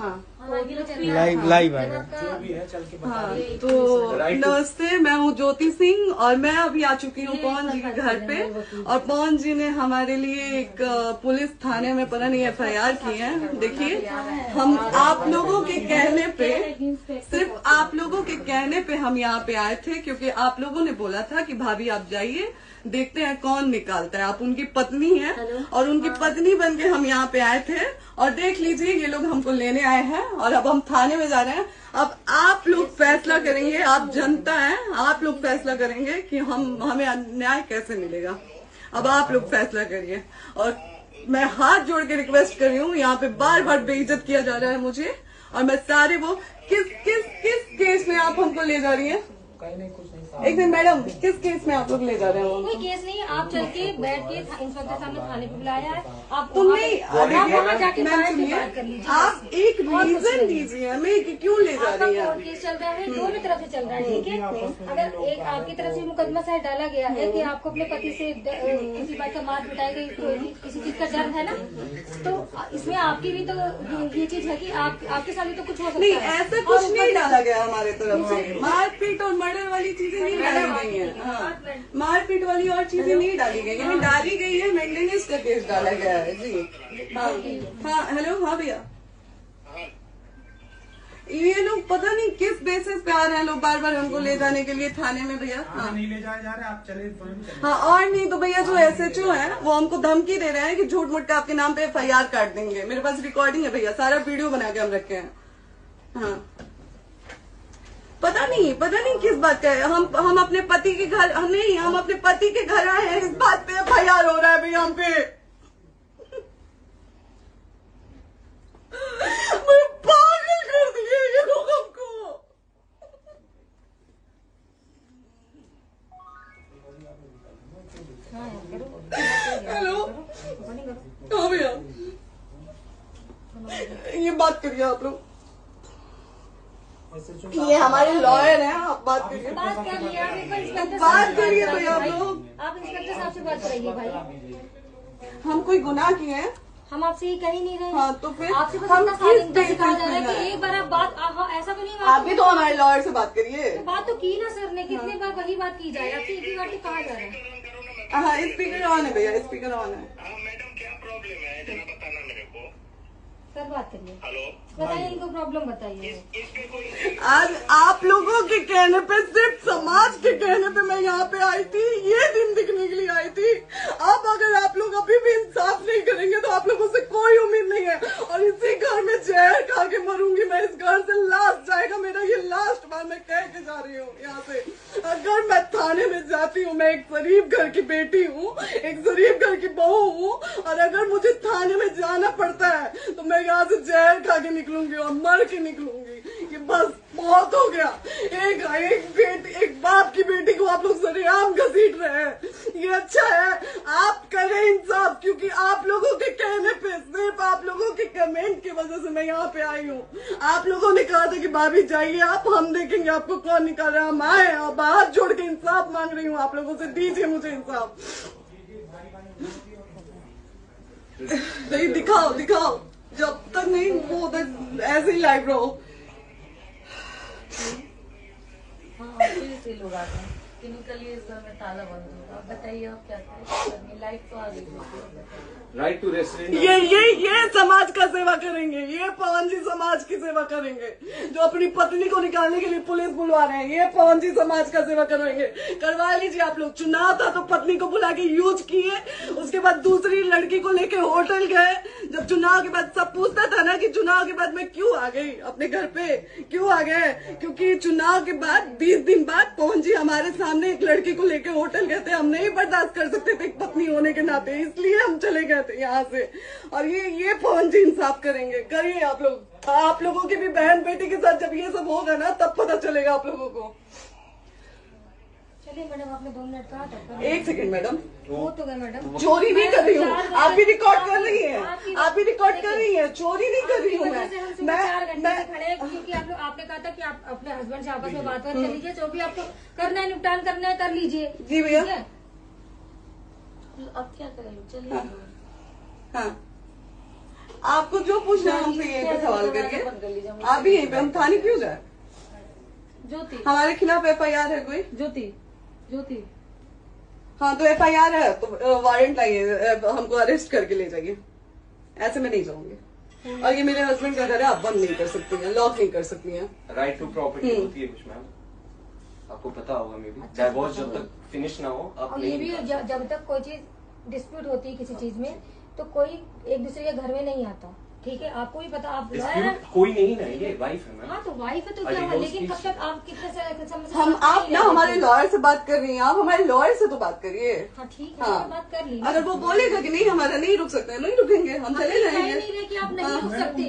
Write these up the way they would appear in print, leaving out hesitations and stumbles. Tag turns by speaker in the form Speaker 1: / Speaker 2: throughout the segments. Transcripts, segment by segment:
Speaker 1: हाँ
Speaker 2: लाइव आएगा
Speaker 3: जो भी है चल के बता
Speaker 1: हाँ,
Speaker 3: दीजिए।
Speaker 1: तो नमस्ते, मैं हूँ ज्योति सिंह और मैं अभी आ चुकी हूँ पवन जी के घर पे। और पवन जी ने हमारे लिए एक पुलिस थाने में पता नहीं FIR की है। देखिए, हम आप लोगों के कहने पे, सिर्फ आप लोगों के कहने पे हम यहाँ पे आए थे, क्योंकि आप लोगों ने बोला था कि भाभी आप जाइए, देखते हैं कौन निकालता है। आप उनकी पत्नी हैं और उनकी पत्नी बन के हम यहाँ पे आए थे। और देख लीजिए, ये लोग हमको लेने आए हैं और अब हम थाने में जा रहे हैं। अब आप लोग फैसला करेंगे, आप जनता हैं, आप लोग फैसला करेंगे कि हमें न्याय कैसे मिलेगा। अब आप लोग फैसला करिए। और मैं हाथ जोड़ के रिक्वेस्ट कर रही हूँ, यहाँ पे बार बार बेइज्जत किया जा रहा है मुझे। और मैं सारे वो किस केस में आप हमको ले जा रही हैं?
Speaker 3: कहीं नहीं, कुछ नहीं।
Speaker 1: एक दिन मैडम, किस केस में आप लोग ले जा रहे हो?
Speaker 4: कोई केस नहीं है, आप चल के बैठ के इंस्पेक्टर साहब ने थाने पे बुलाया है। आप
Speaker 1: तुम नहीं,
Speaker 4: वहाँ जाके
Speaker 1: मैम
Speaker 4: बात
Speaker 1: सुनिए,
Speaker 4: कर लीजिए।
Speaker 1: आप एक रीजन दीजिए हमें कि क्यों ले जा रही हैं।
Speaker 4: कोर्ट केस चल रहा है, दोनों तरफ से चल रहा है, ठीक है। अगर एक आपकी तरफ से मुकदमा शायद डाला गया है कि आपको अपने पति से किसी बात का मार पिटाई गई, किसी चीज का डर है ना, तो इसमें आपकी भी तो ये चीज है कि आपके साथ भी तो कुछ हो सकता
Speaker 1: नहीं,
Speaker 4: है।
Speaker 1: ऐसा कुछ नहीं डाला गया हमारे तरफ से। मारपीट और मर्डर वाली चीजें नहीं डाली गई हैं। हाँ, मारपीट वाली और चीजें नहीं डाली गई हैं। डाली गई है मेंटेनेंस का केस डाला गया है जी। हाँ हेलो, हाँ भैया, ये लोग पता नहीं किस बेसिस पे आ रहे हैं लोग बार बार हमको ले जाने के लिए थाने में भैया। हाँ
Speaker 3: नहीं ले जाए जा रहे, आप चले चले।
Speaker 1: हाँ, और नहीं तो भैया जो SHO है वो हमको धमकी दे रहे हैं कि झूठ मूठ का आपके नाम पे FIR काट देंगे। मेरे पास रिकॉर्डिंग है भैया, सारा वीडियो बना के हम रखे हैं। हाँ, पता नहीं किस बात का है। हम अपने पति के घर नहीं, हम अपने पति के घर आए हैं, इस बात पे FIR हो रहा है भैया हम पे। पागल कर दिए ये लोग हमको। हेलो, हाँ भैया, ये बात करिए आप लोग। ये हमारे लॉयर हैं, आप बात करिए।
Speaker 4: बात कर लिया,
Speaker 1: बात करिए भैया आप लोग।
Speaker 4: आप इंस्पेक्टर साहब से बात करिए भाई।
Speaker 1: हम कोई गुनाह किए हैं?
Speaker 4: हम आपसे ये कह ही नहीं रहे।
Speaker 1: हाँ, तो फिर
Speaker 4: आपसे बस
Speaker 1: हम
Speaker 4: इतना
Speaker 1: किस
Speaker 4: सारी
Speaker 1: बेसिस
Speaker 4: कहा जा रहा है
Speaker 1: पे
Speaker 4: कि एक बार आप बात ऐसा तो नहीं
Speaker 1: आप भी तो हमारे लॉयर से बात करिए।
Speaker 4: तो बात तो की ना सर ने, कितने बार वही बात की जाए, आपसे एक ही बार तो कहा जा रहा है।
Speaker 1: हाँ, स्पीकर ऑन है भैया, स्पीकर ऑन है।
Speaker 5: मैडम क्या प्रॉब्लम है जरा बताना मेरे को।
Speaker 4: सर बात करिए,
Speaker 5: हेलो,
Speaker 4: बताइए इनको प्रॉब्लम बताइए।
Speaker 5: इसमें कोई
Speaker 1: आज आप लोगों के कहने पे, सिर्फ समाज के कहने पे मैं यहाँ पे आई थी, ये दिन दिखने के लिए आई थी। अब अगर आप लोग अभी भी इंसाफ नहीं करेंगे तो आप लोगों से कोई उम्मीद नहीं है। और इसी घर में जहर खा के मरूंगी मैं। इस घर से लास्ट जाएगा मेरा, ये लास्ट बार मैं कह के जा रही हूँ यहाँ से। अगर मैं थाने में जाती हूँ, मैं एक गरीब घर की बेटी हूँ, एक गरीब घर की बहू हूँ, और अगर मुझे थाने में जाना पड़ता है तो मैं यहाँ से जहर खा के निकलूंगी और मर के निकलूंगी। ये बस बहुत हो गया। एक बाप की बेटी को आप लोग सरेआम घसीट रहे हैं। ये अच्छा है, आप करें इंसाफ, क्योंकि आप लोगों के कहने पे, सिर्फ आप लोगों के कमेंट की वजह से मैं यहाँ पे आई हूँ। आप लोगों ने कहा था कि भाभी जाइए आप, हम देखेंगे आपको कौन निकाल रहा है। हम आए और हाथ जोड़ के इंसाफ मांग रही हूँ आप लोगों से, दीजिए मुझे इंसाफ। नहीं, दिखाओ, जब तक नहीं वो उधर ऐसे ही लाइव रहो।
Speaker 6: हाँ, फिर से लोग आते हैं कि निकलिए, इस घर में ताला बंद होगा। आप बताइए आप क्या करें, लाइट तो आ गई।
Speaker 7: Right to restaurant.
Speaker 1: ये समाज का सेवा करेंगे, ये पवन जी समाज की सेवा करेंगे। जो अपनी पत्नी को निकालने के लिए पुलिस बुलवा रहे हैं, ये पवन जी समाज का सेवा करेंगे। करवा लीजिए आप लोग। चुनाव था तो पत्नी को बुला के यूज किए, उसके बाद दूसरी लड़की को लेके होटल गए। जब चुनाव के बाद सब पूछता था ना कि चुनाव के बाद मैं क्यों आ गई अपने घर पे, क्यों आ गए, क्योंकि चुनाव के बाद 20 दिन बाद पवन जी हमारे सामने एक लड़की को लेके होटल गए थे। हम नहीं बर्दाश्त कर सकते थे एक पत्नी होने के नाते, इसलिए हम चले गए थे यहाँ से। और ये पवन जी इंसाफ करेंगे। करिए आप लोग। आप लोगों की भी बहन बेटी के साथ जब ये सब होगा ना, तब पता चलेगा आप लोगों को।
Speaker 4: चलिए मैडम, आपने 2 मिनट कहा था।
Speaker 1: एक सेकंड मैडम,
Speaker 4: वो तो गए मैडम।
Speaker 1: चोरी नहीं कर रही हूँ, आप भी रिकॉर्ड कर रही हैं, आप भी रिकॉर्ड कर रही हैं। चोरी नहीं कर रही हूँ मैं
Speaker 4: 4 घंटे से खड़े हैं, क्योंकि आपने कहा था कि आप अपने हस्बैंड से आपस में बात कर लीजिए, जो भी आपको करना है, निपटान करना है, कर लीजिए।
Speaker 1: जी भैया।
Speaker 6: अब क्या करें, चलिए।
Speaker 1: हाँ, आपको जो पूछना है हमसे यहीं पे सवाल करिए। आप भी यहीं पे, हम थाने क्यों जाए?
Speaker 6: ज्योति
Speaker 1: हमारे खिलाफ FIR है कोई?
Speaker 6: ज्योति
Speaker 1: हाँ तो FIR है तो वारंट लाइए, हमको अरेस्ट करके ले जाइए। ऐसे मैं नहीं जाऊंगी। और ये मेरे हस्बैंड का घर है, आप बंद नहीं कर सकती हैं, लॉक नहीं कर सकती हैं।
Speaker 2: राइट टू प्रॉपर्टी होती है कुछ मैम, आपको पता होगा। मे बी डाइवोर्स जब तक फिनिश ना हो आप
Speaker 4: और ये
Speaker 2: नहीं
Speaker 4: भी जब तक कोई चीज डिस्प्यूट होती है किसी चीज में तो कोई एक दूसरे के घर में नहीं आता, ठीक है? आपको भी पता, आप लॉयर हैं।
Speaker 2: कोई नहीं ना, ये वाइफ है मैम।
Speaker 4: हाँ तो वाइफ है तो क्या हुआ, लेकिन कब तक आप कितने समय से
Speaker 1: हम
Speaker 4: साथ
Speaker 1: आप
Speaker 4: नहीं
Speaker 1: ना
Speaker 4: रहते
Speaker 1: हमारे
Speaker 4: थे?
Speaker 1: लॉयर से बात कर रही हैं, आप हमारे लॉयर से तो बात करिए।
Speaker 4: हाँ ठीक है,
Speaker 1: हाँ।
Speaker 4: मैंने बात कर ली।
Speaker 1: अगर वो बोलेगा कि नहीं हमारा नहीं रुक सकते, नहीं रुकेंगे, हम चले
Speaker 4: कह
Speaker 1: जाएंगे।
Speaker 4: नहीं रहे कि आप नहीं रुक सकते,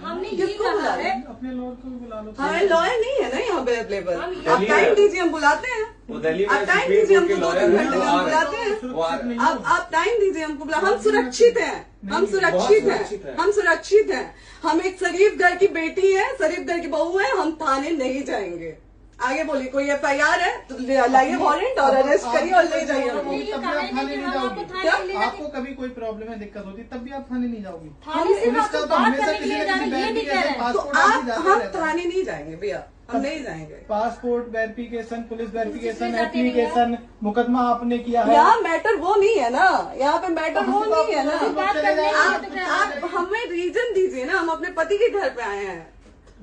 Speaker 4: हमने ये
Speaker 1: किसको बुला
Speaker 4: कहा
Speaker 1: रहे?
Speaker 4: है।
Speaker 3: अपने लॉयर को भी बुला लो।
Speaker 1: हमारे लॉयर नहीं है ना यहाँ पे अवेलेबल।
Speaker 4: हम
Speaker 1: आप टाइम दीजिए, हम बुलाते हैं।
Speaker 2: वो दिल्ली में
Speaker 1: आप टाइम
Speaker 2: सुप्रीम
Speaker 1: दीजिए,
Speaker 2: कोर्ट के
Speaker 1: हमको 2-3
Speaker 2: लॉयर
Speaker 1: घंटे
Speaker 2: हैं,
Speaker 1: में
Speaker 2: वो
Speaker 1: हम
Speaker 2: आ
Speaker 1: बुलाते
Speaker 2: रहे
Speaker 1: हैं।
Speaker 2: हैं, वो आ रहे हैं।
Speaker 1: आप टाइम दीजिए हमको, हम सुरक्षित हैं, हम सुरक्षित हैं, हम सुरक्षित हैं। हम एक शरीफ घर की बेटी है, शरीफ घर की बहू है, हम थाने नहीं जाएंगे। आगे बोलिए, कोई FIR है तो लाइए वारंट और अरेस्ट करिए और ले जाइए हमको।
Speaker 3: तब भी आप थाने नहीं जाओगी।
Speaker 1: क्या?
Speaker 3: आपको कभी कोई प्रॉब्लम है, दिक्कत होती, तब भी आप थाने नहीं जाओगी।
Speaker 4: थाने से
Speaker 3: पुलिस
Speaker 4: आप
Speaker 3: का
Speaker 4: तो
Speaker 3: तो
Speaker 4: बात
Speaker 3: हमेशा
Speaker 4: करने के
Speaker 3: किसी
Speaker 4: लिए
Speaker 3: न
Speaker 4: जा रहे
Speaker 3: किसी
Speaker 4: हैं, ये नहीं कह रहे हैं।
Speaker 1: तो
Speaker 3: पासपोर्ट
Speaker 1: आप
Speaker 3: जाते
Speaker 1: हम
Speaker 3: रहता है।
Speaker 1: थाने नहीं जाएंगे भैया, हम नहीं जाएंगे।
Speaker 3: पासपोर्ट वेरिफिकेशन, पुलिस वेरिफिकेशन,
Speaker 4: जाते नहीं है।
Speaker 3: एप्लीकेशन, मुकदमा आपने किया है।
Speaker 1: यहाँ मैटर वो नहीं है ना, यहाँ पे मैटर वो नहीं है ना।
Speaker 4: बात करने के लिए तो क्या
Speaker 1: आप हमें रीजन दीजिए ना, हम अपने पति के घर पे आए हैं।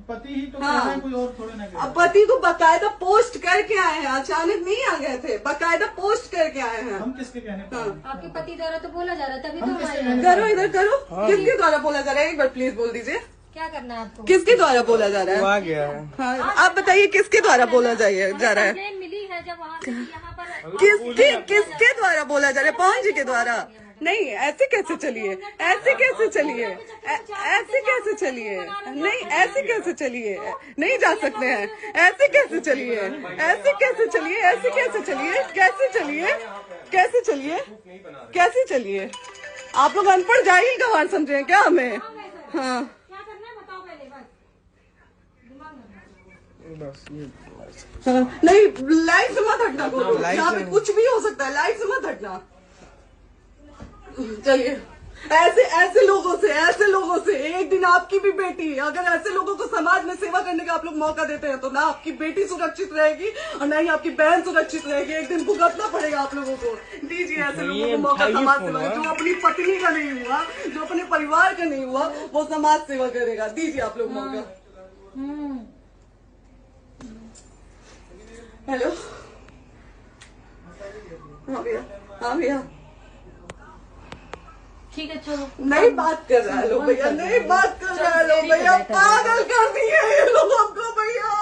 Speaker 3: पति ही तो
Speaker 1: हाँ।
Speaker 3: कह रहे हैं, कोई और थोड़े ना कह रहे
Speaker 1: अब
Speaker 3: हैं।
Speaker 1: पति को बकायदा पोस्ट करके आए हैं, अचानक नहीं आ गए थे, बकायदा पोस्ट करके आए हैं।
Speaker 3: हम किसके कहने पर
Speaker 1: हाँ।
Speaker 3: हैं?
Speaker 4: आपके पति द्वारा तो बोला जा रहा है, तभी तो
Speaker 3: हम
Speaker 4: हम
Speaker 3: किससे
Speaker 4: आए
Speaker 3: कहने
Speaker 4: हैं।
Speaker 1: करो इधर करो, किसके द्वारा बोला जा रहा है? एक बार प्लीज बोल दीजिए,
Speaker 4: क्या करना है आपको?
Speaker 1: किसके द्वारा बोला जा रहा है?
Speaker 7: आ गया है।
Speaker 1: हाँ, आप बताइए किसके द्वारा बोला जा रहा है?
Speaker 4: कंप्लेन मिली है जब वहाँ से यहाँ पर
Speaker 1: किसके द्वारा बोला जा रहा है? पवन जी के द्वारा? नहीं, ऐसे कैसे चलिए, ऐसे कैसे चलिए, ऐसे कैसे चलिए, नहीं ऐसे कैसे चलिए, नहीं जा सकते हैं, ऐसे कैसे चलिए, ऐसे कैसे चलिए, ऐसे कैसे चलिए, कैसे चलिए, कैसे चलिए, कैसे चलिए? आप लोग अनपढ़ जाहिल गंवार समझे हैं क्या हमें? हाँ
Speaker 4: क्या करना है बताओ पहले, बस दिमाग में
Speaker 7: बस ये
Speaker 1: हाँ, नहीं लाइफ से मत हटना, को यहाँ पे कुछ भी हो सकता है, लाइफ से मत हटना। चलिए, ऐसे लोगों से एक दिन आपकी भी बेटी, अगर ऐसे लोगों को समाज में सेवा करने का आप लोग मौका देते हैं तो ना आपकी बेटी सुरक्षित रहेगी और ना ही आपकी बहन सुरक्षित रहेगी। एक दिन भुगतना पड़ेगा आप लोगों को। दीजिए ऐसे लोगों को मौका समाज सेवा का। जो अपनी पत्नी का नहीं हुआ, जो अपने परिवार का नहीं हुआ, वो समाज सेवा करेगा। दीजिए आप लोग मौका। हेलो, हाँ भैया, हाँ भैया,
Speaker 6: ठीक है चलो।
Speaker 1: नहीं बात कर रहा है लोग भैया, नहीं बात कर रहा है लोग भैया, पागल कर दिए ये लोग हमको भैया।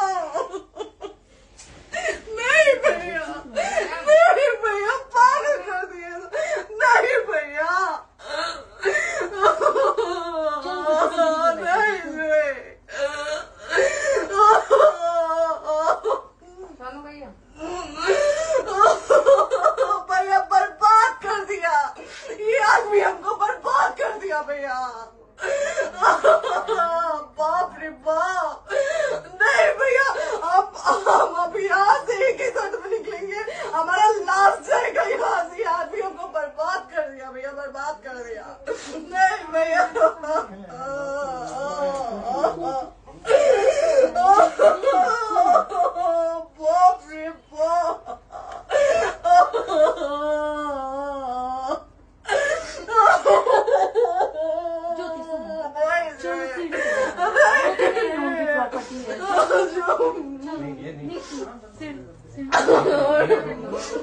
Speaker 1: नहीं भैया, नहीं भैया, पागल कर दिए, नहीं भैया, नहीं
Speaker 6: चलो भैया,
Speaker 1: भैया बर्बाद कर दिया ये आदमी, हमको बर्बाद कर दिया भैया। बाप रे बाप, नहीं भैया, हम अभी यहाँ से एक ही शर्ट में निकलेंगे, हमारा लास्ट जाएगा यहाँ से। आदमी हमको बर्बाद कर दिया भैया, बर्बाद कर दिया। नहीं भैया, बाप रे बाप,
Speaker 6: ज्योति सुनो,
Speaker 1: नहीं,
Speaker 6: चलो सीढ़ी पे प्रॉपर्टी है,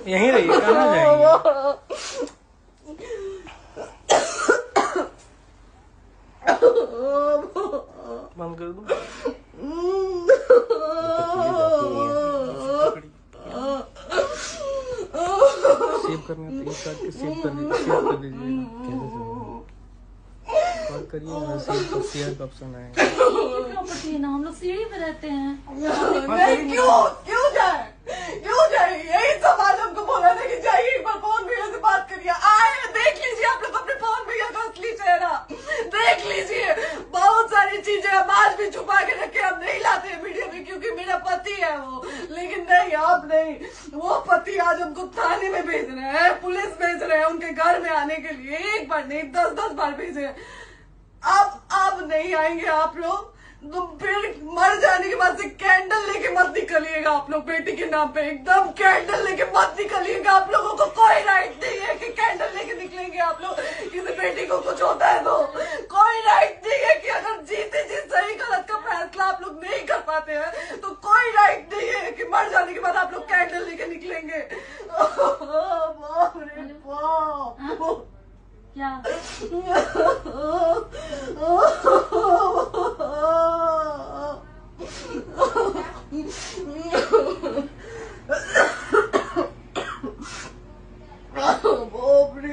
Speaker 7: यहीं रहिए, कहाँ जाएंगे? बंद कर दो। सेव करना तो एक के सेव कर दीजिए। बात करिए, शेयर का ऑप्शन आएगा।
Speaker 6: प्रॉपर्टी है ना, हम लोग सीढ़ी पे रहते हैं।
Speaker 1: नहीं, क्यों जाए, क्यों जाए? यही समाज हमको बोला था कि जाइए एक बार पवन भैया से बात करिए। आए, देख लीजिए आप लोग अपने पवन भैया का असली चेहरा, देख लीजिए। बहुत सारी चीजें हम आज भी छुपा के रखे, हम नहीं लाते हैं मीडिया में क्योंकि मेरा पति है वो, लेकिन नहीं, आप नहीं। वो पति आज हमको थाने में भेज रहे हैं, पुलिस भेज रहे हैं उनके घर में आने के लिए, एक बार नहीं 10-10 बार भेजे। अब नहीं आएंगे आप लोग, तो फिर मर जाने के बाद से कैंडल लेके मत निकलिएगा आप लोग बेटी के नाम पे, एकदम कैंडल लेके मत निकलिएगा। आप लोगों को कोई राइट नहीं है कि कैंडल लेके निकलेंगे आप लोग, किसी बेटी को कुछ होता है तो कोई राइट नहीं है कि अगर जीते जी सही गलत का फैसला आप लोग नहीं कर पाते हैं तो कोई राइट नहीं है कि मर जाने के बाद आप लोग कैंडल लेके निकलेंगे। बाप रे बाप,
Speaker 4: क्या
Speaker 1: बाप रे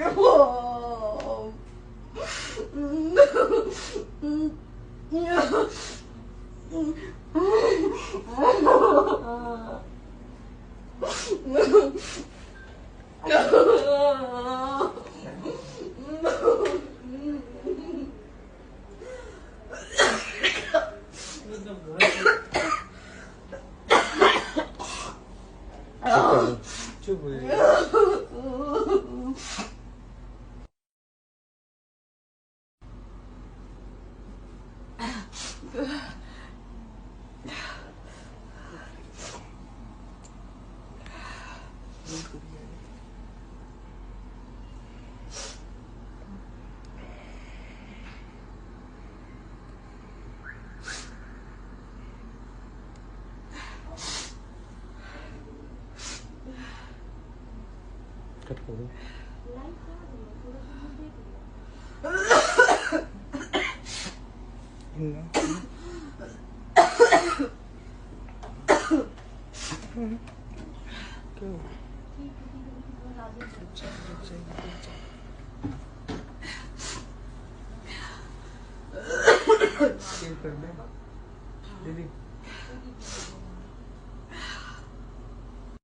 Speaker 7: चुप हो जाइए। कट कर दो। कर दे दीदी।